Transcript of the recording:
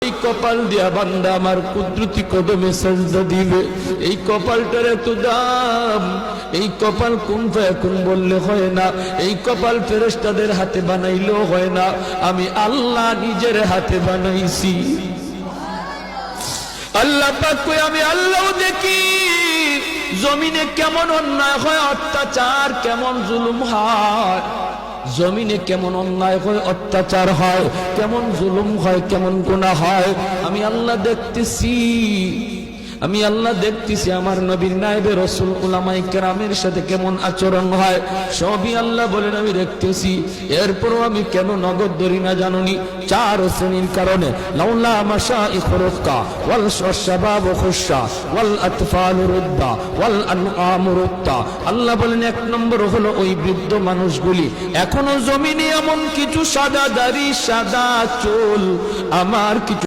এই কপাল দিয়া বান্দা আমার কুদরতি কদমে সাজদা দিবে। এই কপালটার এত দাম। এই কপাল কুন ফায়াকুন বললে হয় না, এই কপাল ফেরেশতাদের হাতে বানাইলেও হয় না, আমি আল্লাহ নিজের হাতে বানাইছি। আল্লাহ পাক কই আমি আল্লাহ দেখি জমিনে কেমন অন্যায় হয়, অত্যাচার কেমন জুলুম হয়, জমিনে কেমন অন্যায় হয়, অত্যাচার হয়, কেমন জুলুম হয়, কেমন গুনাহ হয়, আমি আল্লাহ দেখতেছি। আমি আল্লাহ দেখতেছি আমার নবীর নায়েবে রাসূল উলামায়ে কেরামের সাথে কেমন আচরণ হয়, সবই আল্লাহ বলেন আমি দেখতেছি। এরপরও আমি কেন নগদ ধরি না জানুনি? 4 শ্রেণীর কারণে। লাউলা মাশাইখুর রুক্কা ওয়াল শাবাবু খুশা ওয়াল আতফালু রুদ্দা ওয়াল আনআমু রুত্তা। আল্লাহ বলেন 1 নম্বর হলো ওই বৃদ্ধ মানুষগুলি, এখনো জমিনে এমন কিছু সাদা দাড়ি সাদা চুল, আমার কিছু